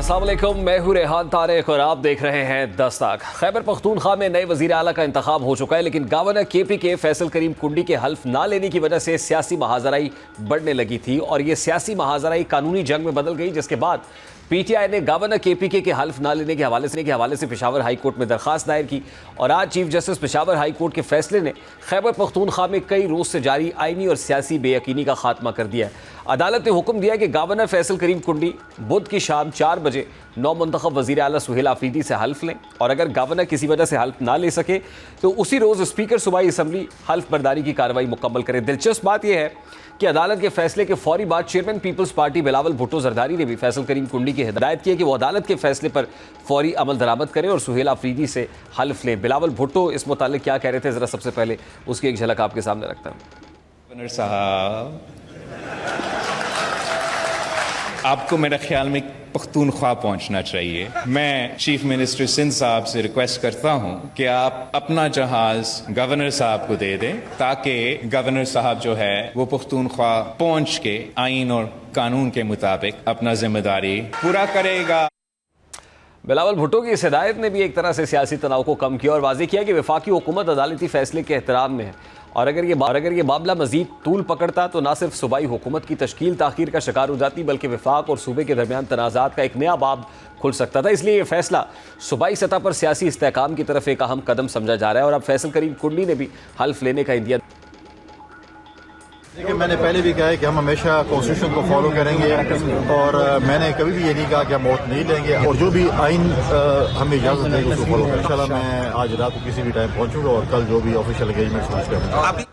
अस्सलाम वालेकुम, मैं हूं रेहान तारिक और आप देख रहे हैं दस्तक। खैबर पख्तूनख्वा में नए वजीर आला का इंतखाब हो चुका है, लेकिन गवर्नर केपी के फैसल करीम कुंडी के हल्फ ना लेने की वजह से सियासी महाजराई बढ़ने लगी थी और ये सियासी महाजराई कानूनी जंग में बदल गई, जिसके बाद पीटीआई ने गवर्नर केपी के हल्फ ना लेने के हवाले से पेशावर हाई कोर्ट में दरखास्त दायर की और आज chief justice Peshawar high court के फैसले ने खैबर पख्तूनख्वा में कई रोज से जारी आईनी और सियासी बेयकीनी का खात्मा कर दिया है। अदालत ने हुक्म दिया कि गवर्नर फैसल करीम कुंडी बुध की शाम 4 बजे नौ मुंतखब वज़ीर आला सुहेल आफरीदी से हल्फ लें और अगर गवर्नर किसी वजह से हल्फ ना ले सके तो उसी रोज़ स्पीकर सूबाई असम्बली हल्फ बर्दारी की कार्रवाई मुकम्मल करे। दिलचस्प बात यह है कि अदालत के फैसले के फौरी बाद chairman people's party Bilawal Bhutto Zardari ने भी फैसल करीम कुंडी की हिदायत की है कि वो अदालत के फैसले पर फौरी अमल दरामद करें और सुहेल आफरीदी से हल्फ लें। बिलावल भुट्टो इस मुतालिक क्या कह रहे थे, ज़रा सबसे पहले उसकी एक झलक आपके सामने रखता हूँ। गवर्नर साहब, आपको मेरे ख्याल में पख्तूनख्वा पहुंचना चाहिए। मैं चीफ मिनिस्टर सिंध साहब से रिक्वेस्ट करता हूं कि आप अपना जहाज गवर्नर साहब को दे दें ताकि गवर्नर साहब जो है वो पख्तूनख्वा पहुंच के आइन और कानून के मुताबिक अपना जिम्मेदारी पूरा करेगा। बिलावल भुट्टो की इस हिदायत ने भी एक तरह से सियासी तनाव को कम किया और वाज़ेह किया कि वफाकी हुकूमत अदालती फैसले के एहतराम में है और अगर ये मामला मजीद तूल पकड़ता तो ना सिर्फ सूबाई हुकूमत की तश्कील ताख़ीर का शिकार हो जाती बल्कि वफाक और सूबे के दरमियान तनाज़ात का एक नया बाब खुल सकता था। इसलिए ये फैसला सूबाई सतह पर सियासी इस्तेहकाम की तरफ एक अहम कदम समझा जा रहा है और अब फैसल करीम कुंडी ने भी हल्फ लेने का इंदिया। देखिए, मैंने पहले भी कहा है कि हम हमेशा कॉन्स्टिट्यूशन को फॉलो करेंगे और मैंने कभी भी ये नहीं कहा कि हम वोट नहीं लेंगे और जो भी आइन हमें इजाज़त देगी उसको फॉलो करेंगे। इंशाल्लाह मैं आज रात को किसी भी टाइम पहुंचूंगा और कल जो भी ऑफिशियल एंगेजमेंट करूँगा।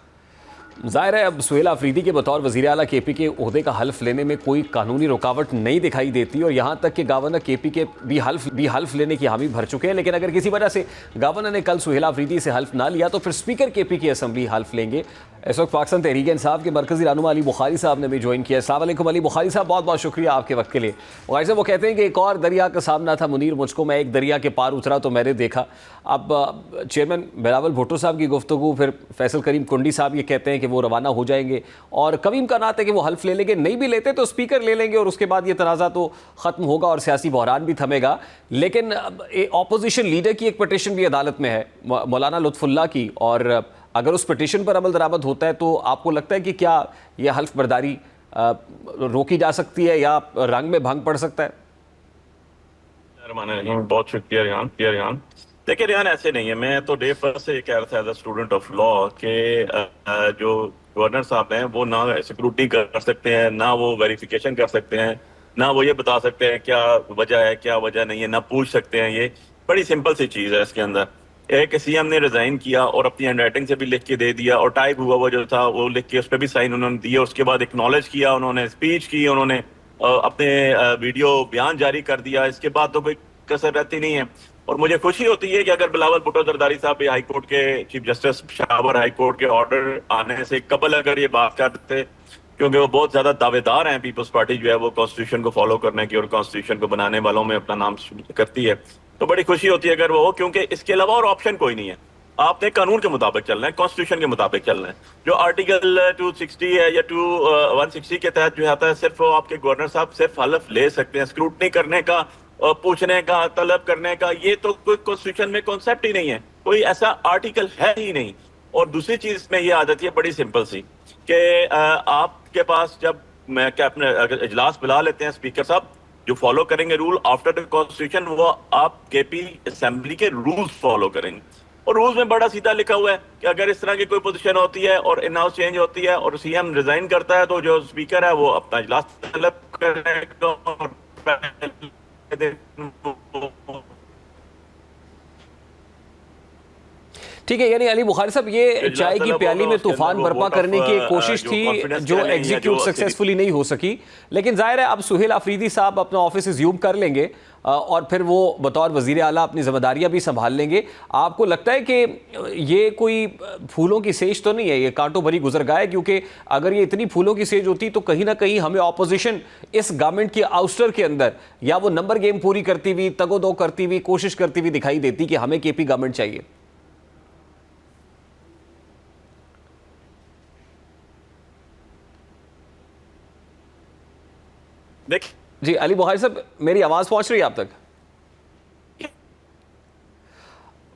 ज़ाहिर है अब सुहेल आफरीदी के बतौर वज़ीर आला केपी के ओहदे का हल्फ लेने में कोई कानूनी रुकावट नहीं दिखाई देती और यहाँ तक कि गवर्नर केपी के भी हल्फ लेने की हामी भर चुके हैं। लेकिन अगर किसी वजह से गवर्नर ने कल सुहेल आफरीदी से हल्फ ना लिया तो फिर स्पीकर केपी की असम्बली हल्फ लेंगे। इस वक्त पाकिस्तान तहरीक इंसाफ के मरकज़ी रहनुमा अली बुखारी साहब ने भी ज्वाइन किया। अस्सलाम वालेकुम अली बुखारी साहब, बहुत बहुत शुक्रिया आपके वक्त के लिए। बुखारी साहब वो कहते हैं कि एक और दरिया का सामना था मुनीर मुझको, मैं एक दरिया के पार उतरा तो मैंने देखा। अब चेयरमैन बिलावल भुट्टो साहब की गुफ्तगू, फिर फैसल करीम कुंडी साहब ये कहते हैं कि वो रवाना हो जाएंगे और कभी इम्कान है कि वो हल्फ ले लेंगे, नहीं भी लेते तो स्पीकर ले लेंगे और उसके बाद ये तनाज़ा तो ख़त्म होगा और सियासी बहरान भी थमेगा। लेकिन ऑपोजिशन लीडर की एक पटिशन भी अदालत में है, मौलाना लुत्फुल्लाह की, और अगर उस पटिशन पर अमल दरामद होता है तो आपको लगता है कि क्या यह हल्फ बर्दारी रोकी जा सकती है या रंग में भंग पड़ सकता है? बहुत शुक्रिया रिहान। देखिए रिहान, ऐसे नहीं है। मैं तो डे फर्स्ट से कह रहा था as a student of law के जो गवर्नर साहब हैं वो ना सिक्योरिटी कर सकते हैं, ना वो वेरिफिकेशन कर सकते हैं, ना वो ये बता सकते हैं क्या वजह है क्या वजह नहीं है, ना पूछ सकते हैं। ये बड़ी सिंपल सी चीज है। इसके अंदर एक सीएम ने रिजाइन किया और अपनी हैंडराइटिंग से भी लिख के दे दिया और टाइप हुआ वो जो था वो लिख के उस पर भी साइन उन्होंने दिए। उसके बाद एक्नॉलेज किया, उन्होंने स्पीच की, उन्होंने अपने वीडियो बयान जारी कर दिया। इसके बाद तो कोई कसर रहती नहीं है। और मुझे खुशी होती है कि अगर बिलावल भुट्टो जरदारी साहब भी हाई कोर्ट के chief justice Peshawar high court के ऑर्डर आने से कबल अगर ये बात करते, क्योंकि वो बहुत ज्यादा दावेदार हैं, पीपल्स पार्टी जो है वो कॉन्स्टिट्यूशन को फॉलो करने की और कॉन्स्टिट्यूशन को बनाने वालों में अपना नाम करती है, तो बड़ी खुशी होती है अगर वो हो, क्योंकि इसके अलावा और ऑप्शन कोई नहीं है। आपने कानून के मुताबिक चलना है, कॉन्स्टिट्यूशन के मुताबिक चलना है। जो आर्टिकल 260 है या 160 के तहत जो आता है, सिर्फ वो आपके गवर्नर साहब सिर्फ हल्फ ले सकते हैं। स्क्रूटनी करने का, पूछने का, तलब करने का, ये तो कोई कॉन्स्टिट्यूशन में कॉन्सेप्ट ही नहीं है, कोई ऐसा आर्टिकल है ही नहीं। और दूसरी चीज इसमें ये आ जाती है बड़ी सिंपल सी कि आपके पास जब मैं क्या अपने इजलास बुला लेते हैं स्पीकर साहब, जो फॉलो करेंगे रूल आफ्टर द कॉन्स्टिट्यूशन, वो आप केपी असेंबली के रूल्स फॉलो करेंगे। और रूल्स में बड़ा सीधा लिखा हुआ है कि अगर इस तरह की कोई पोजीशन होती है और इन हाउस चेंज होती है और सीएम रिजाइन करता है तो जो स्पीकर है वो अपना इजलास तलब करेगा और ठीक है, यानी अली बुखारी साहब ये चाय की प्याली में तूफान बर्पा करने की एक कोशिश थी जो एग्जीक्यूट सक्सेसफुली नहीं हो सकी। लेकिन जाहिर है अब सुहेल आफरीदी साहब अपना ऑफिस रिज्यूम कर लेंगे और फिर वो बतौर वज़ीर आला अपनी ज़िम्मेदारियाँ भी संभाल लेंगे। आपको लगता है कि ये कोई फूलों की सेज तो नहीं है, ये कांटों भरी गुजरगाह है? क्योंकि अगर ये इतनी फूलों की सेज होती तो कहीं ना कहीं हमें ऑपोजिशन इस गवर्नमेंट की आउस्टर के अंदर या वो नंबर गेम पूरी करती हुई, तगोदो करती हुई, कोशिश करती हुई दिखाई देती कि हमें केपी गवर्नमेंट चाहिए। जी अली बुखारी साहब, मेरी आवाज़ पहुंच रही है आप तक?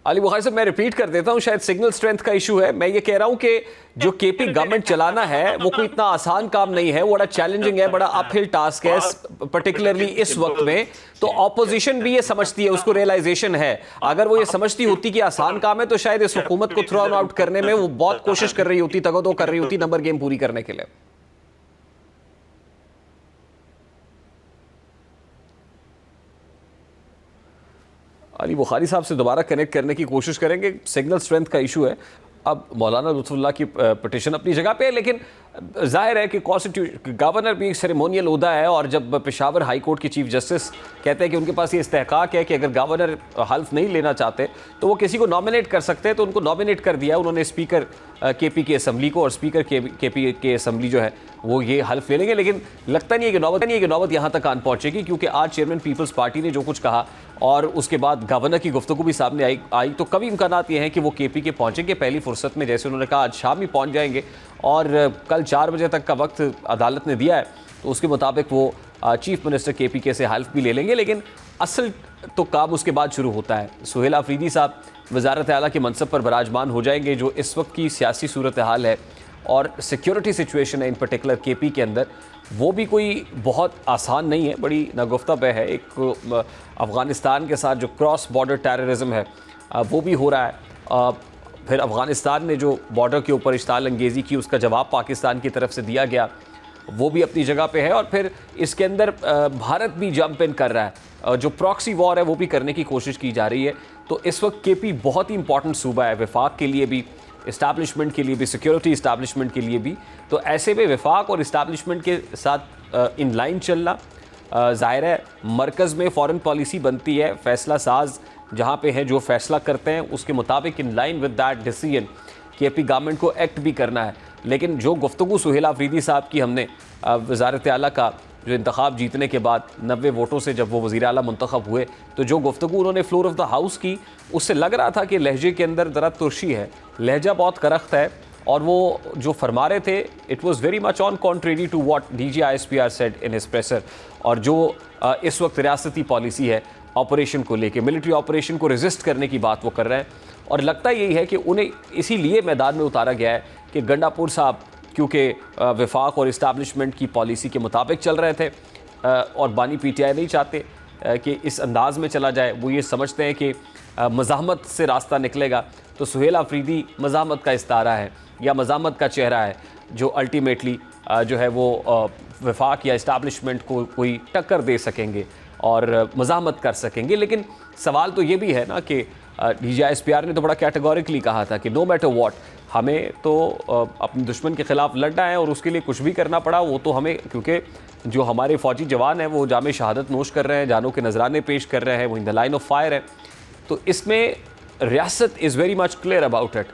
अली बुखारी साहब, मैं रिपीट कर देता हूं, शायद सिग्नल स्ट्रेंथ का इशू है। मैं ये कह रहा हूं कि जो केपी गवर्नमेंट चलाना है वो कोई इतना आसान काम नहीं है, वो बड़ा चैलेंजिंग है, बड़ा अपहिल टास्क है, पर्टिकुलरली इस वक्त में। तो ऑपोजिशन भी ये समझती है, उसको रियलाइजेशन है। अगर वो ये समझती होती कि आसान काम है तो शायद इस हुकूमत को थ्रो आउट करने में वो बहुत कोशिश कर रही होती, तगो कर रही होती नंबर गेम पूरी करने के लिए। अली बुखारी साहब से दोबारा कनेक्ट करने की कोशिश करेंगे, सिग्नल स्ट्रेंथ का इशू है। अब मौलाना लुत्फुल्लाह की पिटिशन अपनी जगह पे है, लेकिन जाहिर है कि कॉन्स्टिट्यूशन गवर्नर भी एक सेरेमोनियल ओहदा है, और जब पेशावर हाई कोर्ट के चीफ जस्टिस कहते हैं कि उनके पास ये इस्तेहकाक है कि अगर गवर्नर हल्फ नहीं लेना चाहते तो वो किसी को नॉमिनेट कर सकते हैं, तो उनको नॉमिनेट कर दिया उन्होंने स्पीकर केपी की असम्बली को, और स्पीकर केपी की असम्बली जो है वो ये हल्फ ले लेंगे। लेकिन लगता नहीं है कि नौबत यहाँ तक आन पहुँचेगी, क्योंकि आज चेयरमैन पीपल्स पार्टी ने जो कुछ कहा और उसके बाद गवर्नर की गुफ्तगू भी सामने आई तो कभी इम्कानात ये हैं कि वो केपी के पहुँचेंगे पहली फुर्सत में, जैसे उन्होंने कहा आज शाम ही पहुँच जाएंगे, और कल 4 बजे तक का वक्त अदालत ने दिया है, तो उसके मुताबिक वो चीफ मिनिस्टर केपी के से हल्फ भी ले लेंगे। लेकिन असल तो काम उसके बाद शुरू होता है। सुहेल आफरीदी साहब वज़ारत आला के मनसब पर बराजमान हो जाएंगे, जो इस वक्त की सियासी सूरत हाल है और सिक्योरिटी सिचुएशन है इन पर्टिकुलर केपी के अंदर, वो भी कोई बहुत आसान नहीं है, बड़ी नागुफ्ता पे है। एक अफ़गानिस्तान के साथ जो क्रॉस बॉर्डर टेररिज्म है वो भी हो रहा है। फिर अफ़गानिस्तान ने जो बॉर्डर के ऊपर इश्ताल अंगेज़ी की, उसका जवाब पाकिस्तान की तरफ से दिया गया, वो भी अपनी जगह पे है। और फिर इसके अंदर भारत भी जंप इन कर रहा है, जो प्रॉक्सी वॉर है वो भी करने की कोशिश की जा रही है। तो इस वक्त केपी बहुत ही इंपॉर्टेंट सूबा है, वफाक के लिए भी, इस्टेब्लिशमेंट के लिए भी, सिक्योरिटी इस्टेब्लिशमेंट के लिए भी। तो ऐसे में वफाक और इस्टेब्लिशमेंट के साथ इन लाइन चलना, ज़ाहिर है मरकज़ में फ़ॉरेन पॉलिसी बनती है, फ़ैसला साज जहाँ पे है जो फ़ैसला करते हैं उसके मुताबिक in line with that decision KP government को एक्ट भी करना है। लेकिन जो गुफ्तगू सुहेल आफरीदी साहब की हमने वज़ारत आला का जो इंतखाब जीतने के बाद 90 वोटों से जब वो वज़ीर आला मुंतखब हुए, तो जो गुफ्तगू उन्होंने फ्लोर ऑफ द हाउस की, उससे लग रहा था कि लहजे के अंदर ज़रा तुर्शी है, लहजा बहुत करख्त है, और वो जो फरमा रहे थे it was very much on contrary to what DGISPR said in his presser. और जो इस वक्त रियासती पॉलिसी है ऑपरेशन को लेके, मिलिट्री ऑपरेशन को रेजिस्ट करने की बात वो कर रहे हैं, और लगता यही है कि उन्हें इसीलिए मैदान में उतारा गया है कि गंडापुर साहब क्योंकि वफाक और इस्टेब्लिशमेंट की पॉलिसी के मुताबिक चल रहे थे, और बानी PTI नहीं चाहते कि इस अंदाज़ में चला जाए। वो ये समझते हैं कि मज़ाहमत से रास्ता निकलेगा। तो सुहेल आफरीदी मज़ाहमत का इस्तारा है या मज़ाहमत का चेहरा है, जो अल्टीमेटली जो है वो वफाक या इस्टेब्लिशमेंट को कोई टक्कर दे सकेंगे और मज़ाहमत कर सकेंगे। लेकिन सवाल तो ये भी है ना कि DGISPR ने तो बड़ा कैटेगोरिकली कहा था कि नो मैटर व्हाट, हमें तो अपने दुश्मन के ख़िलाफ़ लड़ना है, और उसके लिए कुछ भी करना पड़ा वो तो हमें, क्योंकि जो हमारे फ़ौजी जवान हैं वो जामे शहादत नोश कर रहे हैं, जानों के नजराने पेश कर रहे हैं, वो in the line of fire है। तो इसमें रियासत is very much clear about it.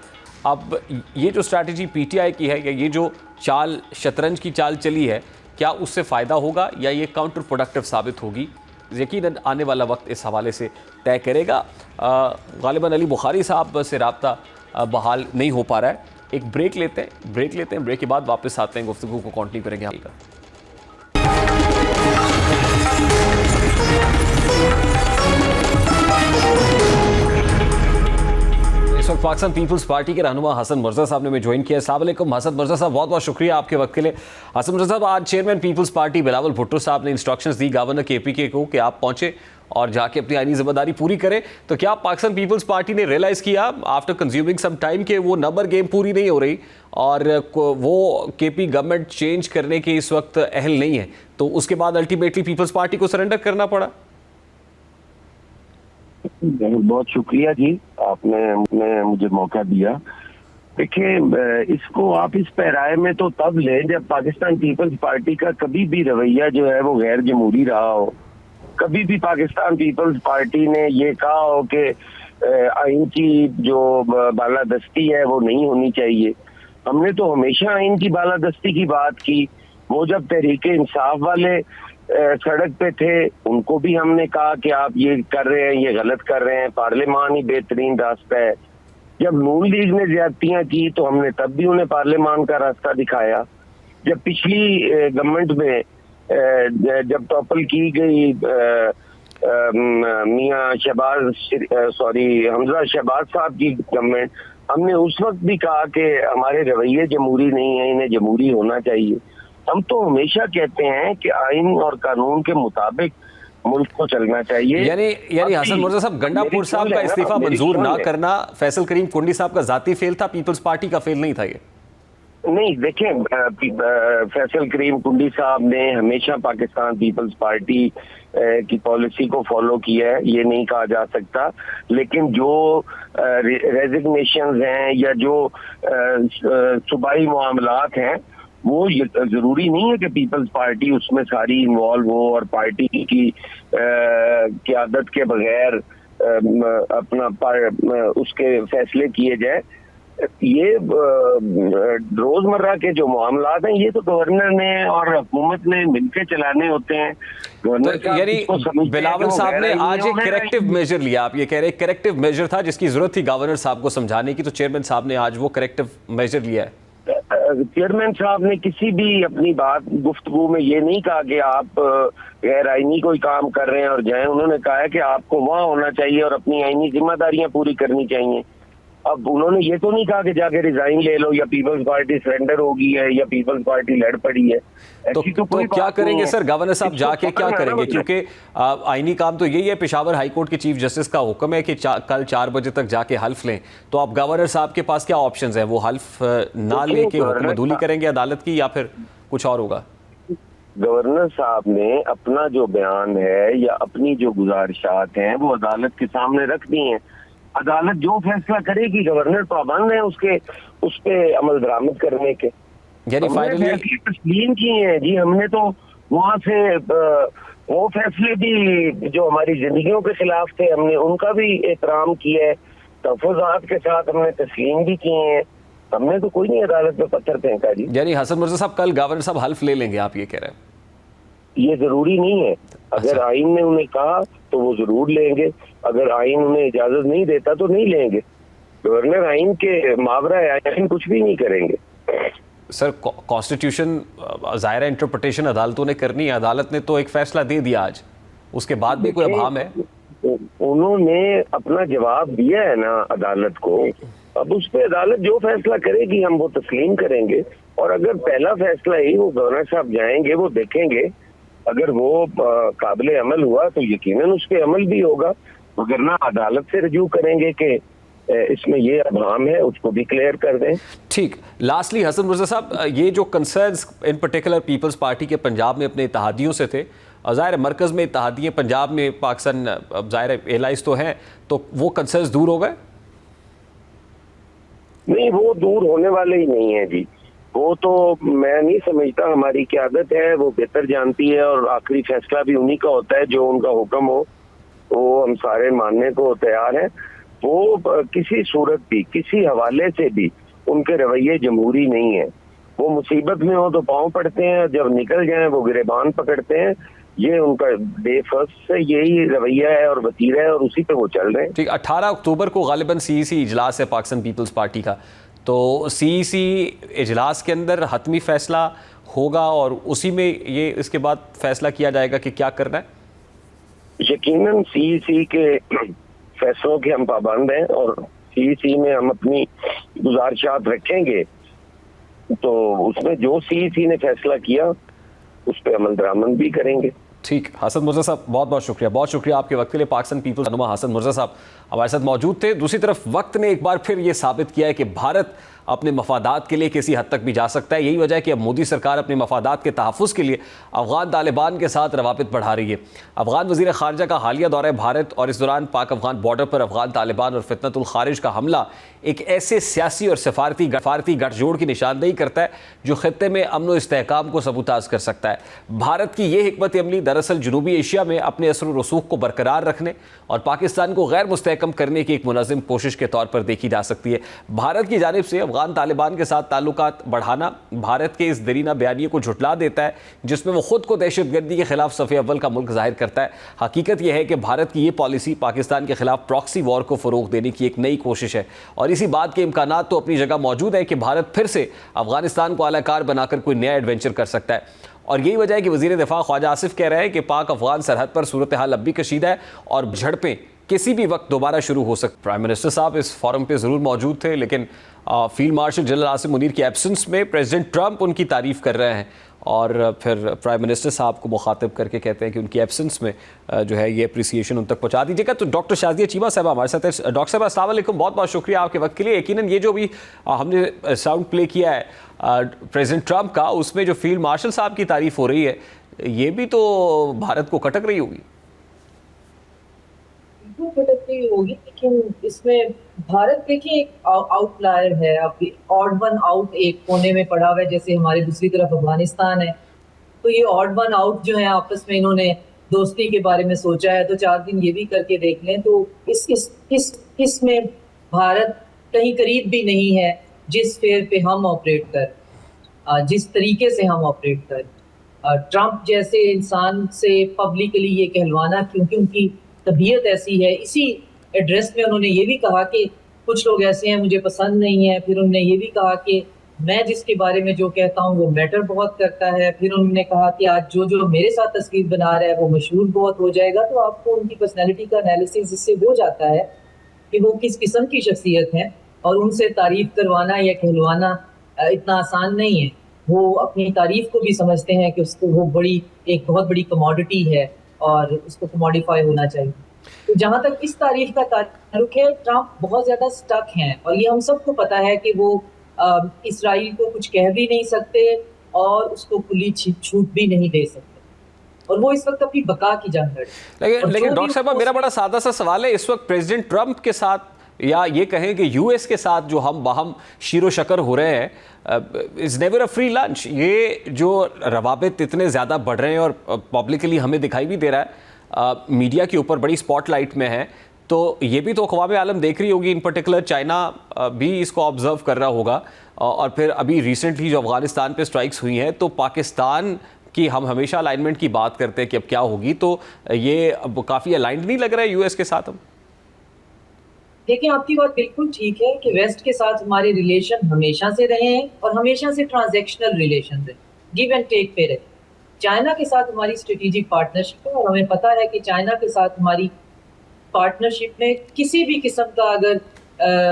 अब ये जो स्ट्रैटेजी PTI की है, या ये जो चाल शतरंज की चाल चली है, क्या उससे फ़ायदा होगा या ये काउंटर प्रोडक्टिव साबित होगी, यकीनन आने वाला वक्त इस हवाले से तय करेगा। गालिबन अली बुखारी साहब से रब्ता बहाल नहीं हो पा रहा है। एक ब्रेक लेते हैं, ब्रेक के बाद वापस आते हैं, गुफ्तगू को कंटिन्यू करेंगे। इस वक्त पाकिस्तान पीपल्स पार्टी के रहनुमा हसन मिर्ज़ा साहब ने हमें ज्वाइन किया। अस्सलाम वालेकुम हसन मिर्ज़ा साहब, बहुत बहुत शुक्रिया आपके वक्त के लिए। हसन मिर्ज़ा साहब, आज chairman people's party Bilawal Bhutto साहब ने इंस्ट्रक्शंस दी गवर्नर KPK को कि आप पहुंचे और जाके अपनी आईनी जिम्मेदारी पूरी करें। तो क्या पाकिस्तान पीपल्स पार्टी ने रियलाइज़ किया आफ्टर कंज्यूमिंग सम टाइम कि वो नंबर गेम पूरी नहीं हो रही और वो KP गवर्नमेंट चेंज करने के इस वक्त अहल नहीं है, तो उसके बाद अल्टीमेटली पीपल्स पार्टी को सरेंडर करना पड़ा? बहुत शुक्रिया जी, आपने मुझे मौका दिया। देखिए, इसको आप इस पैराए में तो तब लें जब पाकिस्तान पीपल्स पार्टी का कभी भी रवैया जो है वो गैर जमहूरी रहा हो। कभी भी पाकिस्तान पीपल्स पार्टी ने ये कहा हो कि आइन की जो बालादस्ती है वो नहीं होनी चाहिए। हमने तो हमेशा आइन की बालादस्ती की बात की। वो जब तहरीक इंसाफ वाले सड़क पे थे, उनको भी हमने कहा कि आप ये कर रहे हैं, ये गलत कर रहे हैं, पार्लियामान ही बेहतरीन रास्ता है। जब नून लीग ने ज्यादतियां की तो हमने तब भी उन्हें पार्लियामान का रास्ता दिखाया। जब पिछली गवर्नमेंट में जब टॉपल की गई मियां हमजा शहबाज साहब की गवर्नमेंट, हमने उस वक्त भी कहा कि हमारे रवैये जमहूरी नहीं है, इन्हें जमहूरी होना चाहिए। हम तो हमेशा कहते हैं कि आइन और कानून के मुताबिक मुल्क को चलना चाहिए। यानी हसन मुर्जा साहब, गंडापुर साहब का इस्तीफा मंजूर ना करना फैसल करीम कुंडी साहब का जाती फेल था, पीपल्स पार्टी का फेल नहीं था ये? नहीं, देखें, फैसल करीम कुंडी साहब ने हमेशा पाकिस्तान पीपल्स पार्टी की पॉलिसी को फॉलो किया है, ये नहीं कहा जा सकता। लेकिन जो रेजिग्नेशंस हैं या जो सूबाई मामलात हैं, वो जरूरी नहीं है कि पीपल्स पार्टी उसमें सारी इन्वॉल्व हो और पार्टी की क़यादत के बगैर अपना उसके फैसले किए जाए। ये रोजमर्रा के जो मामलात हैं, ये तो गवर्नर ने और हुकूमत ने मिलकर चलाने होते हैं। गवर्नर तो यानी बिलावल साहब ने आज एक करेक्टिव मेजर लिया, आप ये कह रहे हैं करेक्टिव मेजर था जिसकी जरूरत थी गवर्नर साहब को समझाने की, तो चेयरमैन साहब ने आज वो करेक्टिव मेजर लिया है। चेयरमैन साहब ने किसी भी अपनी बात गुफ्तगू में ये नहीं कहा कि आप गैर आईनी कोई काम कर रहे हैं और जाएं। उन्होंने कहा है कि आपको वहां होना चाहिए और अपनी आईनी जिम्मेदारियां पूरी करनी चाहिए। अब उन्होंने ये तो नहीं कहा कि जाके रिजाइन ले लो या पीपल्स पार्टी सरेंडर होगी है या पीपल्स पार्टी लड़ पड़ी है। तो क्या करेंगे सर गवर्नर साहब, जाके क्या करेंगे? क्योंकि आईनी काम तो यही है, पेशावर हाई कोर्ट के चीफ जस्टिस का हुक्म है कि कल 4 बजे तक जाके हल्फ लें। तो आप गवर्नर साहब के पास क्या ऑप्शंस हैं? वो हल्फ ना लेके हुक्मदूली करेंगे अदालत की या फिर कुछ और होगा? गवर्नर साहब ने अपना जो बयान है या अपनी जो गुजारिशात हैं वो अदालत के सामने रख दी हैं। अदालत जो फैसला करेगी, गवर्नर पाबंद है उस पे अमल दरामद करने के। यानी फाइनली तस्लीम किए हैं जी हमने, तो वहां से वो फैसले भी जो हमारी जिंदगियों के खिलाफ थे, हमने उनका भी एहतराम किया है, तहफ़्फ़ुज़ात के साथ हमने तस्लीम भी किए हैं। हमने तो कोई नहीं अदालत में पत्थर फेंका जी। यानी हसन मुर्जा साहब, कल गवर्नर साहब हल्फ ले लेंगे, आप ये कह रहे हैं? ये जरूरी नहीं है। अगर आइन ने उन्हें कहा तो वो जरूर लेंगे, अगर आइन उन्हें इजाजत नहीं देता तो नहीं लेंगे। गवर्नर आइन के मावरा आइन कुछ भी नहीं करेंगे। सर, कॉन्स्टिट्यूशन ज़ाहिर इंटरप्रिटेशन अदालतों ने करनी है। अदालत ने तो एक फैसला दे दिया आज, उसके बाद भी कोई अभाम है? उन्होंने अपना जवाब दिया है ना अदालत को, अब उस पर अदालत जो फैसला करेगी हम वो तस्लीम करेंगे। और अगर पहला फैसला ही वो गवर्नर साहब जाएंगे, वो देखेंगे, अगर वो काबिल अमल हुआ तो यकीनन उस पर अमल भी होगा। अगर ना अदालत से रजू करेंगे कि इसमें ये अभाम है, उसको भी क्लियर कर दें। ठीक। लास्टली हसन मुर्जा साहब, ये जो concerns in particular people's party के पंजाब में अपने इत्तेहादियों से थे, ज़ाहिर मरकज़ में इत्तेहादिये, पंजाब में पाकिस्तान ज़ाहिर एलाइज तो हैं, तो वो कंसर्न्स दूर हो गए? नहीं, वो दूर होने वाले ही नहीं है जी। वो तो मैं नहीं समझता, हमारी क़यादत है, वो बेहतर जानती है और आखिरी फैसला भी उन्हीं का होता है। जो उनका हुक्म हो वो हम सारे मानने को तैयार हैं। वो किसी सूरत भी, किसी हवाले से भी उनके रवैये जमहूरी नहीं है। वो मुसीबत में हो तो पाँव पड़ते हैं, जब निकल जाएं वो गिरेबान पकड़ते हैं। ये उनका डे फर्स्ट से यही रवैया है और वतीरा है और उसी पे वो चल रहे हैं। ठीक। 18 अक्टूबर को गालिबन सीईसी इजलास है पाकिस्तान पीपल्स पार्टी का, तो सीईसी इजलास के अंदर हतमी फैसला होगा और उसी में ये इसके बाद फैसला किया जाएगा कि क्या करना है? यकीनन सीईसी के फैसलों के हम पाबंद हैं और सीईसी में हम अपनी गुजारिशात रखेंगे, तो उसमें जो सीईसी ने फैसला किया उस पर अमल दरामद भी करेंगे। ठीक। हसन मुर्जा साहब, बहुत बहुत शुक्रिया आपके वक्त के लिए। पाकिस्तान पीपल्स रहनुमा हसन मुर्जा साहब हमारे साथ मौजूद थे। दूसरी तरफ वक्त ने एक बार फिर ये साबित किया है कि भारत अपने मफादात के लिए किसी हद तक भी जा सकता है। यही वजह है कि अब मोदी सरकार अपने मफादात के तहफ़्फ़ुज़ के लिए अफ़गान तालिबान के साथ रवाबित बढ़ा रही है। अफ़गान वज़ीर ख़ारजा का हालिया दौरा भारत और इस दौरान पाक अफ़गान बॉर्डर पर अफ़गान तालिबान और फितनतुल ख़ारिज का हमला एक ऐसे सियासी और सफारती गठजोड़ की निशानदेही करता है जो ख़ित्ते में अमन व इस्तेहकाम को सबूताज़ कर सकता है। भारत की ये हिकमत अमली दरअसल जनूबी एशिया में अपने असर व रसूख को बरकरार रखने और पाकिस्तान को गैर मुस्तहकम करने की एक मुनज़्ज़म कोशिश के तौर पर देखी जा सकती है। भारत की जानिब से अफ़गान तालिबान के साथ ताल्लुकात बढ़ाना भारत के इस दरीना बयानिए को झुटला देता है जिसमें वो खुद को दहशतगर्दी के खिलाफ सफ़े अव्वल का मुल्क जाहिर करता है। हकीकत यह है कि भारत की ये पॉलिसी पाकिस्तान के खिलाफ प्रॉक्सी वॉर को फ़रोग़ देने की एक नई कोशिश है और इसी बात के इम्कानात तो अपनी जगह मौजूद है कि भारत फिर से अफगानिस्तान को आलाकार बनाकर कोई नया एडवेंचर कर सकता है। और यही वजह है कि वज़ीर दिफा ख्वाजा आसिफ कह रहे हैं कि पाक अफगान सरहद पर सूरत हाल अब भी कशीदा है और झड़पें किसी भी वक्त दोबारा शुरू हो सकती। प्राइम मिनिस्टर साहब इस फोरम पे ज़रूर मौजूद थे, लेकिन field marshal general Asim Munir की एब्सेंस में प्रेसिडेंट ट्रंप उनकी तारीफ़ कर रहे हैं और फिर प्राइम मिनिस्टर साहब को मुखातिब करके कहते हैं कि उनकी एब्सेंस में जो है ये अप्रिसिएशन उन तक पहुंचा दीजिएगा। तो डॉक्टर शाजिया चीमा साहब हमारे साथ है। डॉक्टर साहब अस्सलाम वालेकुम, बहुत बहुत शुक्रिया आपके वक्त के लिए। यकीनन ये जो भी हमने साउंड प्ले किया है प्रेसिडेंट ट्रंप का, उसमें जो फील्ड मार्शल साहब की तारीफ़ हो रही है, ये भी तो भारत को खटक रही होगी। खटक रही होगी, लेकिन इसमें भारत देखिए एक आउटलायर है, अभी ऑड वन आउट एक कोने में पड़ा हुआ है, जैसे हमारे दूसरी तरफ अफगानिस्तान है। तो ये ऑड वन आउट जो है आपस में इन्होंने दोस्ती के बारे में सोचा है, तो 4 दिन ये भी करके देख लें तो इसमें भारत कहीं करीब भी नहीं है जिस फेयर पे हम ऑपरेट कर, जिस तरीके से हम ऑपरेट कर। ट्रंप जैसे इंसान से पब्लिकली ये कहलवाना, क्योंकि उनकी तबीयत ऐसी है, इसी एड्रेस में उन्होंने ये भी कहा कि कुछ लोग ऐसे हैं मुझे पसंद नहीं है। फिर उन्होंने ये भी कहा कि मैं जिसके बारे में जो कहता हूँ वो मैटर बहुत करता है। फिर उन्होंने कहा कि आज जो मेरे साथ तस्वीर बना रहा है वो मशहूर बहुत हो जाएगा। तो आपको उनकी पर्सनैलिटी का एनालिसिस इससे हो जाता है कि वो किस किस्म की शख्सियत है, और उनसे तारीफ करवाना या कहलवाना इतना आसान नहीं है। वो अपनी तारीफ को भी समझते हैं कि उसको वो एक बहुत बड़ी कमोडिटी है और उसको कमोडिफाई होना चाहिए। तो जहां तक इस तारीफ का ताल्लुक है, ट्रंप बहुत ज्यादा स्टक हैं और ये हम सबको पता है कि वो इसराइल को कुछ कह भी नहीं सकते और उसको खुली छूट भी नहीं दे सकते, और वो इस वक्त अपनी बका की जंग लड़े। लेकिन डॉक्टर साहब मेरा बड़ा सादा सा सवाल है, इस वक्त प्रेसिडेंट ट्रंप के साथ या ये कहें कि यूएस के साथ जो हम बाहम शीरो शकर हो रहे हैं, is never a free lunch. ये जो रवाबित इतने ज़्यादा बढ़ रहे हैं और पब्लिकली हमें दिखाई भी दे रहा है, मीडिया के ऊपर बड़ी स्पॉटलाइट में है, तो ये भी तो अक़वाम आलम देख रही होगी। इन पर्टिकुलर चाइना भी इसको ऑब्जर्व कर रहा होगा। और फिर अभी रिसेंटली जो अफ़गानिस्तान पे स्ट्राइक्स हुई हैं, तो पाकिस्तान की हम हमेशा अलाइनमेंट की बात करते हैं कि अब क्या होगी, तो ये अब काफ़ी अलाइंड नहीं लग रहा है यूएस के साथ हम। देखिए, आपकी बात बिल्कुल ठीक है कि वेस्ट के साथ हमारे रिलेशन हमेशा से रहे हैं और हमेशा से ट्रांजैक्शनल रिलेशन रहे, गिव एंड टेक पे रहे। चाइना के साथ हमारी स्ट्रेटेजिक पार्टनरशिप है और हमें पता है कि चाइना के साथ हमारी पार्टनरशिप में किसी भी किस्म का अगर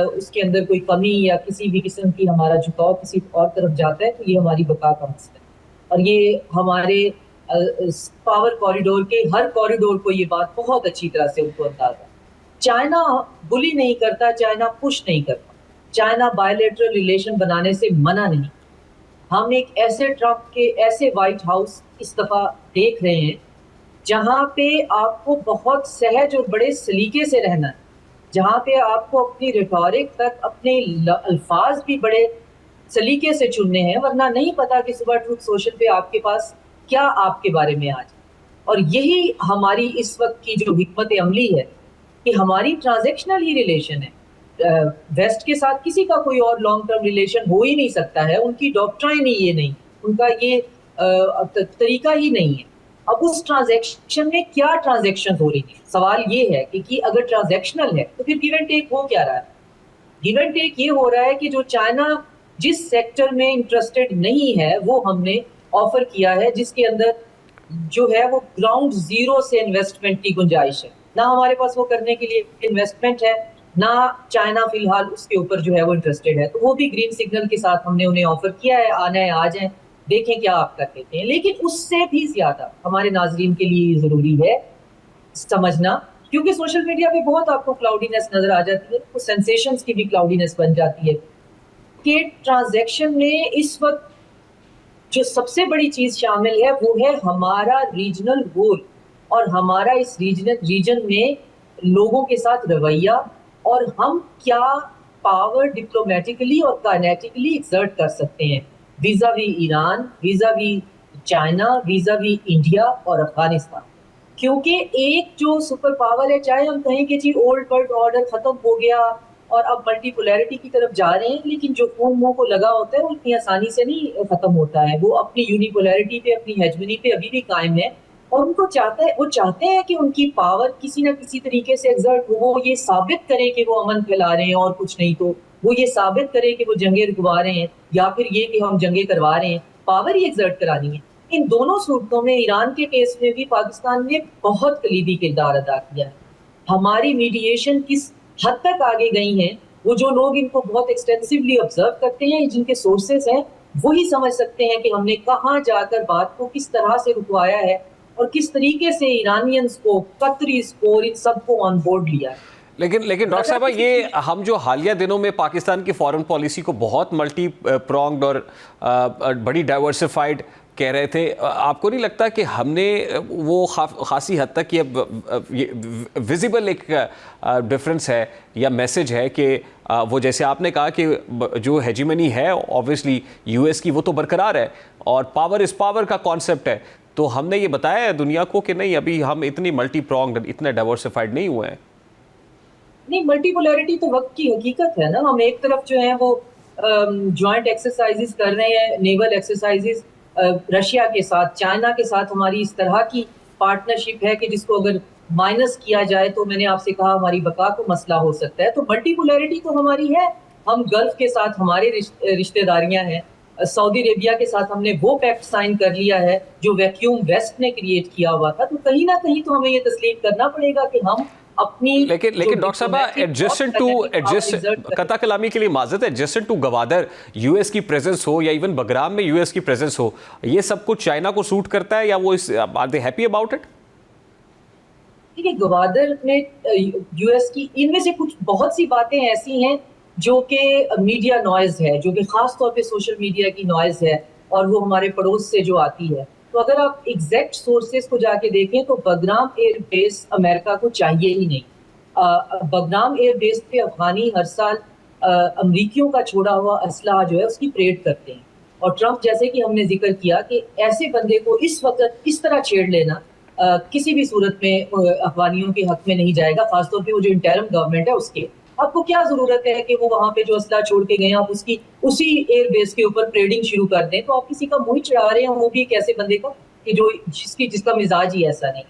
उसके अंदर कोई कमी या किसी भी किस्म की हमारा झुकाव किसी और तरफ जाता है, तो ये हमारी बका का मसला है। और ये हमारे पावर कॉरिडोर के हर कॉरिडोर को ये बात बहुत अच्छी तरह से उनको अंदाजा है। चाइना बुली नहीं करता, चाइना पुश नहीं करता, चाइना बायलैटरल रिलेशन बनाने से मना नहीं। हम एक ऐसे ट्रंप के ऐसे व्हाइट हाउस इस दफा देख रहे हैं जहां पे आपको बहुत सहज और बड़े सलीके से रहना है, जहां पे आपको अपनी रिटोरिक तक अपने अल्फाज भी बड़े सलीके से चुनने हैं, वरना नहीं पता कि सुबह ट्रूथ सोशल पे आपके पास क्या आपके बारे में आज। और यही हमारी इस वक्त की जो हिकमत अमली है कि हमारी ट्रांजैक्शनल ही रिलेशन है। वेस्ट के साथ किसी का कोई और लॉन्ग टर्म रिलेशन हो ही नहीं सकता है, उनकी डॉक्ट्राइन ही ये नहीं, उनका ये तरीका ही नहीं है। अब उस ट्रांजैक्शन में क्या ट्रांजैक्शन हो रही है, सवाल ये है कि अगर ट्रांजैक्शनल है तो फिर गिव एंड टेक हो क्या रहा है। गिव एंड टेक ये हो रहा है कि जो चाइना जिस सेक्टर में इंटरेस्टेड नहीं है वो हमने ऑफर किया है, जिसके अंदर जो है वो ग्राउंड जीरो से इन्वेस्टमेंट की गुंजाइश है। ना हमारे पास वो करने के लिए इन्वेस्टमेंट है, ना चाइना फिलहाल उसके ऊपर जो है वो इंटरेस्टेड है। तो वो भी ग्रीन सिग्नल के साथ हमने उन्हें ऑफर किया है, आना है आ जाए, देखें क्या आप कर देते हैं। लेकिन उससे भी ज्यादा हमारे नाजरीन के लिए जरूरी है समझना, क्योंकि सोशल मीडिया पे बहुत आपको क्लाउडीनेस नजर आ जाती है, तो सेंसेशंस की भी क्लाउडीनेस बन जाती है कि ट्रांजैक्शन में इस वक्त जो सबसे बड़ी चीज शामिल है वो है हमारा रीजनल गोल और हमारा इस रीजन में लोगों के साथ रवैया, और हम क्या पावर डिप्लोमेटिकली और काइनेटिकली एक्सर्ट कर सकते हैं vis-a-vis Iran, vis China, vis India और अफगानिस्तान। क्योंकि एक जो सुपर पावर है, चाहे हम कहें कि जी ओल्ड वर्ल्ड ऑर्डर खत्म हो गया और अब मल्टीपोलैरिटी की तरफ जा रहे हैं, लेकिन जो खून मुंह को लगा होता है वो इतनी आसानी से नहीं खत्म होता है। वो अपनी यूनिपोलैरिटी पे, अपनी हेजमनी पे अभी भी कायम है और वो चाहते हैं कि उनकी पावर किसी ना किसी तरीके से एग्जर्ट हो, वो ये साबित करें कि वो अमन फैला रहे हैं और कुछ नहीं, तो वो ये साबित करें कि वो जंगें रुकवा रहे हैं या फिर ये कि हम जंगें करवा रहे हैं। पावर ही एग्जर्ट करानी है। इन दोनों सूरतों में ईरान के केस में भी पाकिस्तान ने बहुत कलीदी किरदार अदा किया है। हमारी मीडिएशन किस हद तक आगे गई है, वो जो लोग इनको बहुत एक्सटेंसिवली ऑब्जर्व करते हैं, जिनके सोर्सेस हैं, वही समझ सकते हैं कि हमने कहाँ जाकर बात को किस तरह से रुकवाया है और किस तरीके से ईरानियंस को, कतरीज को और इन सबको ऑन बोर्ड लिया है। लेकिन डॉक्टर साहब, ये हम जो हालिया दिनों में पाकिस्तान की फॉरेन पॉलिसी को बहुत मल्टी प्रोंग्ड और बड़ी डाइवर्सिफाइड कह रहे थे, आपको नहीं लगता कि हमने वो खासी हद तक ये विजिबल एक डिफरेंस है या मैसेज है कि वो, जैसे आपने कहा कि जो हेजीमनी है ऑब्वियसली यूएस की, वो तो बरकरार है और पावर इज पावर का कॉन्सेप्ट है, तो हमने ये बताया है दुनिया को कि नहीं, अभी हम इतनी मल्टी प्रोंग्ड, इतने डाइवर्सिफाइड नहीं हुए हैं। नहीं, मल्टीपोलैरिटी तो वक्त की हकीकत है ना। हम एक तरफ जो है वो जॉइंट एक्सरसाइजेस कर रहे हैं, नेवल एक्सरसाइजेस रशिया के साथ, चाइना के साथ हमारी इस तरह की पार्टनरशिप है कि जिसको अगर माइनस किया जाए तो मैंने आपसे कहा हमारी बका को मसला हो सकता है। तो मल्टीपोलैरिटी तो हमारी है। हम गल्फ के साथ हमारे रिश्तेदारियां हैं, सऊदी अरेबिया के साथ हमने वो पैक्ट साइन कर लिया है जो वैक्यूम वेस्ट ने क्रिएट किया हुआ था। तो कहीं ना कहीं तो हमें ये तस्लीम करना पड़ेगा कि हम अपनी, लेकिन डॉक्टर साहब, एडजस्टेंट कता कलामी के लिए माजरत है, एडजस्टेंट टू गवादर यूएस की प्रेजेंस हो या इवन बगराम में यूएस की प्रेजेंस हो, ये सब कुछ चाइना को सूट करता है या वो are they happy about it? देखिए, गवादर में यूएस की इनमें से कुछ बहुत सी बातें ऐसी हैं जो कि मीडिया नॉइज है, जो कि खास तौर पे सोशल मीडिया की नॉइज है और वो हमारे पड़ोस से जो आती है। तो अगर आप एग्जैक्ट सोर्सेस को जाके देखें तो बगराम एयरबेस अमेरिका को चाहिए ही नहीं। बगराम एयरबेस पे अफगानी हर साल अमरीकियों का छोड़ा हुआ असला जो है उसकी परेड करते हैं, और ट्रंप, जैसे कि हमने जिक्र किया कि ऐसे बंदे को इस वक्त इस तरह छेड़ लेना किसी भी सूरत में अफगानियों के हक में नहीं जाएगा, खासतौर पे वो जो इंटरिम गवर्नमेंट है उसके। आपको क्या जरूरत है कि वो वहां पे जो असला छोड़ के गए आप उसकी उसी एयरबेस के ऊपर ट्रेडिंग शुरू कर दें? तो आप किसी का मुंह चढ़ा रहे हैं, वो भी एक ऐसे बंदे का कि जो जिसका मिजाज ही ऐसा नहीं।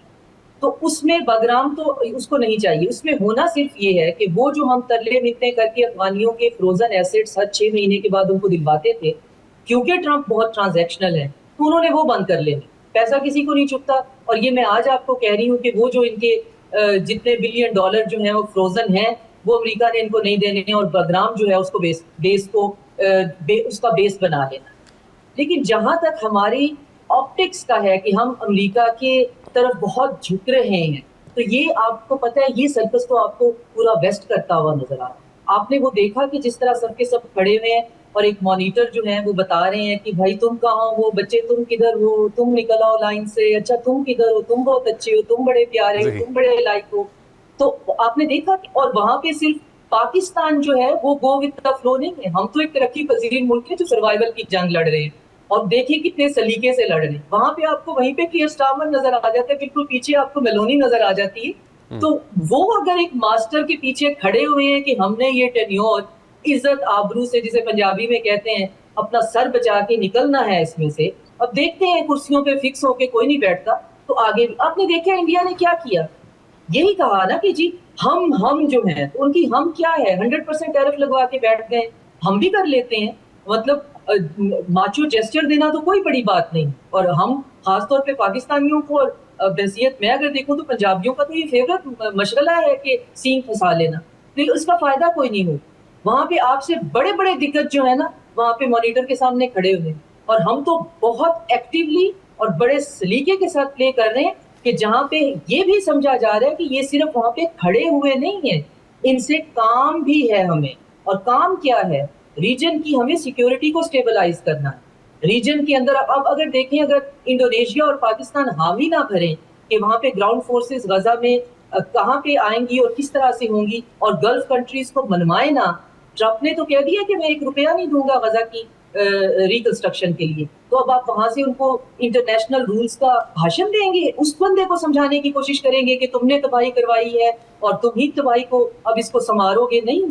तो उसमें बगराम तो उसको नहीं चाहिए। उसमें होना सिर्फ ये है कि वो जो हम तरले मिलते करके अफगानियों के फ्रोजन एसेट्स हर 6 महीने के बाद उनको दिलवाते थे, क्योंकि ट्रंप बहुत ट्रांजैक्शनल है तो उन्होंने वो बंद कर लेने। पैसा किसी को नहीं चुकता। और ये मैं आज आपको कह रही हूँ कि वो जो इनके जितने बिलियन डॉलर जो हैं वो फ्रोजन हैं, वो अमेरिका ने इनको नहीं देने हैं और बगराम जो है उसको उसका बेस बना लेना। लेकिन जहां तक हमारी ऑप्टिक्स का है कि हम अमेरिका के तरफ बहुत झुक रहे हैं, तो ये आपको पता है, ये सर्कस तो आपको पूरा वेस्ट करता हुआ नजर आ रहा है। आपने वो देखा कि जिस तरह सबके सब खड़े हुए हैं और एक मॉनिटर जो है वो बता रहे हैं कि भाई तुम कहाँ हो, बच्चे तुम किधर हो, तुम निकल आओ लाइन से, अच्छा तुम किधर हो, तुम बहुत अच्छे हो, तुम बड़े प्यारे हो, तुम बड़े लाइक हो। तो आपने देखा कि और वहां पे सिर्फ पाकिस्तान जो है वो गो विद द फ्लो नहीं है। हम तो एक तरक्की पजीर मुल्क है जो सर्वाइवल की जंग लड़ रहे हैं, और देखिए कितने सलीके से लड़ रहे हैं। वहां पे आपको वहीं पे कियर स्टारमर नजर आ जाता है, बिल्कुल पीछे आपको मेलोनी नजर आ जाती है। तो वो अगर एक मास्टर के पीछे खड़े हुए हैं कि हमने ये टेन्योर इज्जत आबरू से, जिसे पंजाबी में कहते हैं, अपना सर बचा के निकलना है इसमें से। अब देखते हैं, कुर्सियों पे फिक्स होके कोई नहीं बैठता, तो आगे आपने देखा इंडिया ने क्या किया। यही कहा ना कि जी हम जो हैं, तो उनकी हम क्या है, 100% टैरिफ लगवा के बैठ गए, हम भी कर लेते हैं। मतलब माचो जेस्चर देना तो कोई बड़ी बात नहीं। और हम खासतौर पे पाकिस्तानियों को, और बहसियत मैं अगर देखूं तो पंजाबियों का तो ये फेवरेट मशगला है कि सींग फंसा लेना, तो उसका फायदा कोई नहीं हो। वहां पे आपसे बड़े बड़े दिग्गज जो है ना, वहां पे मॉनिटर के सामने खड़े हुए, और हम तो बहुत एक्टिवली और बड़े सलीके के साथ प्ले कर रहे हैं कि जहां पे ये भी समझा जा रहा है कि ये सिर्फ वहां पे खड़े हुए नहीं है, इनसे काम भी है हमें। और काम क्या है? रीजन की हमें सिक्योरिटी को स्टेबलाइज करना है। रीजन के अंदर अब अगर देखें, अगर इंडोनेशिया और पाकिस्तान हामी ना भरें कि वहां पे ग्राउंड फोर्सेस गजा में कहाँ पे आएंगी और किस तरह से होंगी, और गल्फ कंट्रीज को मनवाए ना। ट्रंप ने तो कह दिया कि मैं 1 रुपया नहीं दूंगा गजा की रिकंस्ट्रक्शन के लिए, तो अब आप वहां से उनको इंटरनेशनल रूल्स का भाषण देंगे, उस बंदे को समझाने की कोशिश करेंगे कि तुमने तबाही करवाई है और तुम ही तबाही को अब इसको संवारोगे नहीं।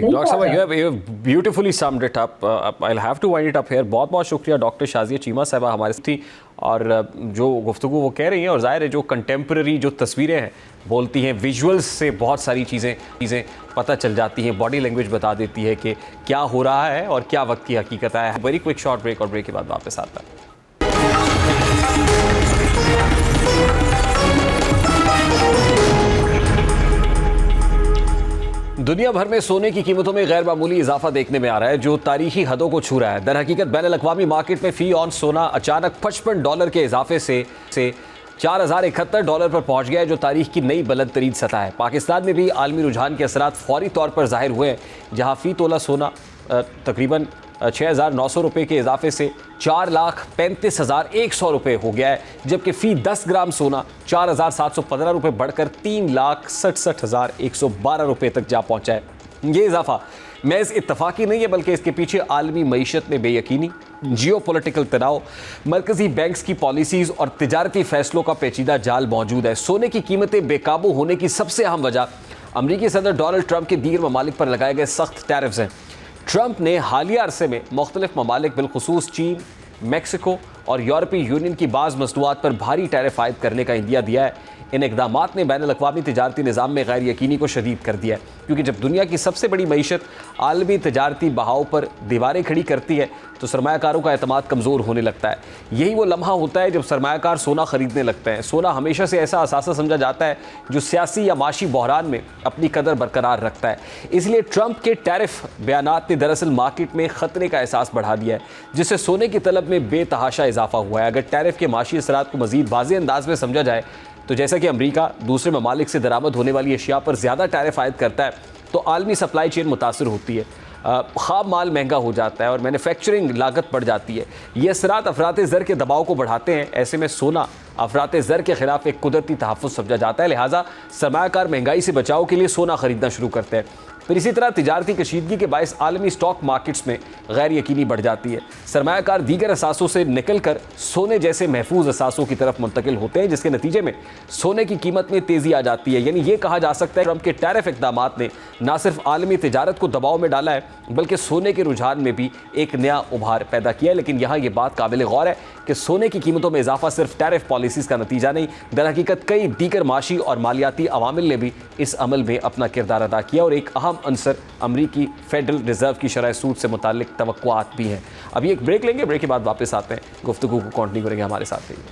डॉक्टर साहब, you have beautifully summed it up. I'll have to wind it up here. बहुत बहुत शुक्रिया डॉक्टर शाजिया चीमा साहबा हमारे साथ थी, और जो गुफ्तगू वो कह रही हैं, और ज़ाहिर है जो कंटेम्प्रेरी जो तस्वीरें हैं बोलती हैं, विजुअल्स से बहुत सारी चीज़ें पता चल जाती हैं, बॉडी लैंग्वेज बता देती है कि क्या हो रहा है और क्या वक्त की हकीकत है। वेरी क्विक शॉर्ट ब्रेक, और ब्रेक के बाद वापस आता है। दुनिया भर में सोने की कीमतों में गैर मामूली इजाफा देखने में आ रहा है, जो तारीखी हदों को छू रहा है। दर हकीकत बैनुल-अक़वामी मार्केट में फी ऑन सोना अचानक $55 के इजाफे से $4071 पर पहुंच गया है, जो तारीख की नई बुलंद तरीन सतह है। पाकिस्तान में भी आलमी रुझान के असरात फौरी तौर पर जाहिर हुए हैं, जहां फी तोला सोना तकरीबन 6,900 रुपये के इजाफे से 4,35,100 रुपये हो गया है, जबकि फ़ी 10 ग्राम सोना 4,715 रुपये बढ़कर 3,67,112 रुपये तक जा पहुंचा है। ये इजाफा महज इत्तफाकी नहीं है, बल्कि इसके पीछे आलमी मईशत में बेयकीनी, जियोपॉलिटिकल तनाव, मरकजी बैंक्स की पॉलिसीज़ और तिजारती फैसलों का पेचीदा जाल मौजूद है। सोने की कीमतें बेकाबू होने की सबसे अहम वजह अमरीकी सदर डोनाल्ड ट्रंप के दीगर ममालिक पर लगाए गए सख्त टैरिफ्स हैं। ट्रंप ने हालिया अरसे में मुख्तलिफ ममालिक बिलखुसूस चीन, मैक्सिको और यूरोपीय यूनियन की बाज़ मसनूआत पर भारी टैरिफ आयद करने का इंदिया दिया है। इन इक़दामात ने बैनुल-अक़वामी तिजारती निज़ाम में गैर यकीनी को शदीद कर दिया है, क्योंकि जब दुनिया की सबसे बड़ी मईशत आलमी तिजारती बहाव पर दीवारें खड़ी करती है तो सरमायाकारों का एतमाद कमज़ोर होने लगता है। यही वो लम्हा होता है जब सरमायाकार सोना ख़रीदने लगते हैं। सोना हमेशा से ऐसा असासा समझा जाता है जो सियासी या माशी बहरान में अपनी कदर बरकरार रखता है। इसलिए ट्रंप के टैरिफ बयानात ने दरअसल मार्केट में ख़तरे का एहसास बढ़ा दिया है, जिससे सोने की तलब में बेतहाशा इजाफा हुआ है। अगर टैरिफ के माशी असरात को मज़ीद वाज़ेह अंदाज में समझा जाए तो जैसा कि अमेरिका दूसरे ममालिक से दरामद होने वाली अशिया पर ज़्यादा टैरिफ आयद करता है तो आलमी सप्लाई चेन मुतासर होती है, ख़ाम माल महंगा हो जाता है और मैन्युफैक्चरिंग लागत बढ़ जाती है। ये असरात अफरात ज़र के दबाव को बढ़ाते हैं। ऐसे में सोना अफरात ज़र के ख़िलाफ़ एक कुदरती तहफ़्फ़ुज़ समझा जाता है, लिहाजा सरमायाकार महंगाई से बचाव के लिए सोना ख़रीदना शुरू करते हैं। फिर इसी तरह तिजारती कशीदगी के बायस आलमी स्टॉक मार्केट्स में गैर यकीनी बढ़ जाती है। सरमायाकार दीगर असासों से निकल कर सोने जैसे महफूज असासों की तरफ मुंतकिल होते हैं, जिसके नतीजे में सोने की कीमत में तेज़ी आ जाती है। यानी ये कहा जा सकता है ट्रंप के टैरिफ इक़दामात ने न सिर्फ आलमी तिजारत को दबाव में डाला है, बल्कि सोने के रुझान में भी एक नया उभार पैदा किया है। लेकिन यहाँ ये बात काबिल गौर है कि सोने की कीमतों में इजाफा सिर्फ टैरिफ पॉलिसीज़ का नतीजा नहीं, दर हकीकत कई दीगर माशी और मालियाती अवामिल ने भी इस अमल में अपना किरदार अदा किया और एक अहम अंसर अमरीकी फेडरल रिजर्व की शरह सूद से मुताल्लिक तवक्कुआत भी हैं। अभी एक ब्रेक लेंगे, ब्रेक के बाद वापस आते हैं, गुफ्तगू को कंटिन्यू करेंगे। हमारे साथ रहिए।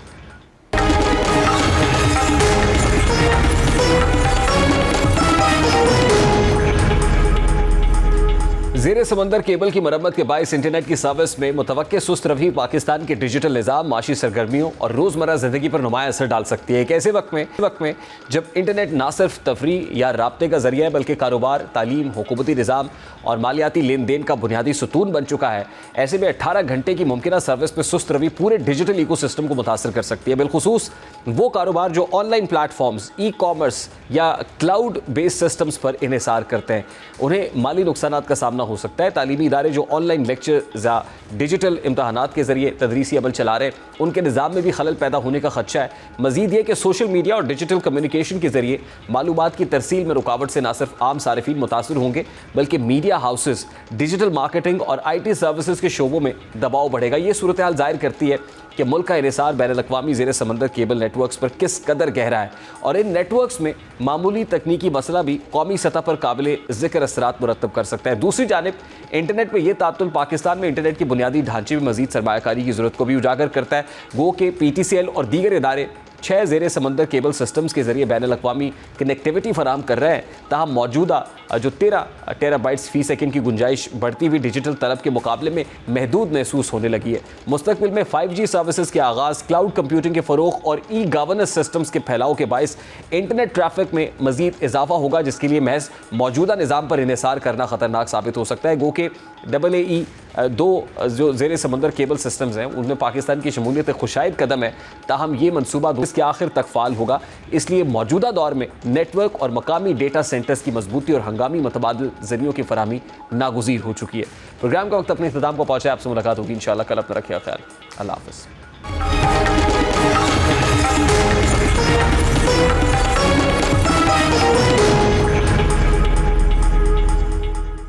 ज़ेरे समंदर केबल की मरम्मत के बायस इंटरनेट की सर्विस में मुतवक्के सुस्त रवि पाकिस्तान के डिजिटल निज़ाम, माशी सरगर्मियों और रोज़मर्रा ज़िंदगी पर नुमाया असर डाल सकती है। एक ऐसे वक्त में जब इंटरनेट ना सिर्फ तफरीह या राब्ते का ज़रिया है, बल्कि कारोबार, तालीम, हुकूमती निज़ाम और मालियाती लेन देन का बुनियादी सतून बन चुका है। ऐसे में 18 घंटे की मुमकिन सर्विस में सुस्त रवि पूरे डिजिटल इकोसिस्टम को मुतासर कर सकती है। बिलखुसूस वो कारोबार जो ऑनलाइन प्लेटफॉर्म्स, ई कॉमर्स या क्लाउड बेस्ड सिस्टम्स पर इन्हिसार करते हैं, उन्हें माली नुकसानात का सामना हो सकता है। तालीमी इदारे जो ऑनलाइन लेक्चर या डिजिटल इम्तहानात के जरिए तदरीसी अमल चला रहे हैं, उनके निज़ाम में भी खलल पैदा होने का खदशा है। मजीद ये कि सोशल मीडिया और डिजिटल कम्युनिकेशन के जरिए मालूमात की तरसील में रुकावट से न सिर्फ आम सारिफीन मुतासर होंगे, बल्कि मीडिया हाउसेस, डिजिटल मार्केटिंग और IT सर्विसेज के शोबों में दबाव बढ़ेगा। ये सूरत हाल जाहिर करती है कि मुल्क का इन्हिसार बैनुल-अक़वामी ज़ेरे समंदर केबल नेटवर्क्स पर किस कदर गहरा है और इन नेटवर्क्स में मामूली तकनीकी मसला भी कौमी सतह पर काबिल ज़िक्र असरात मुरतब कर सकता है। दूसरी जानिब इंटरनेट पर यह तातुल पाकिस्तान में इंटरनेट की बुनियादी ढांचे में मजीद सरमायाकारी की ज़रूरत को भी उजागर करता है। गो के PTCL और दीगर इदारे 6 ज़ेरे समंदर केबल सिस्टम्स के जरिए बैनुल-अक़वामी कनेक्टिविटी फराहम कर रहे हैं, ताहम मौजूदा जो 13 टेराबाइट्स फ़ी सेकंड की गुंजाइश बढ़ती हुई डिजिटल तलब के मुकाबले में महदूद महसूस होने लगी है। मुस्तकबिल में 5G सर्विसेज के आगाज़, क्लाउड कंप्यूटिंग के फ़रोग़ और ई गवर्नेंस सिस्टम्स के फैलाव के बायस इंटरनेट ट्रैफिक में मज़ीद इजाफा होगा, जिसके लिए महज मौजूदा निज़ाम पर इन्हिसार करना ख़तरनाक साबित हो सकता है। गो के AAE 2 जो ज़ेरे समंदर केबल सिस्टम्स हैं, उनमें पाकिस्तान की शमूलियत खुशाइद कदम है, ताहम ये मनसूबा इसके आखिर तक फ़ाल होगा। इसलिए मौजूदा दौर में नेटवर्क और मकामी डेटा सेंटर्स की मजबूती और हंगामी मतबादिल ज़रियों की फराहमी नागुज़ीर हो चुकी है। प्रोग्राम का वक्त अपने इख्तिताम को पहुँचा है। आपसे मुलाकात होगी इंशाअल्लाह कल। अपना रखिए ख्याल। अल्लाह हाफ़िज़।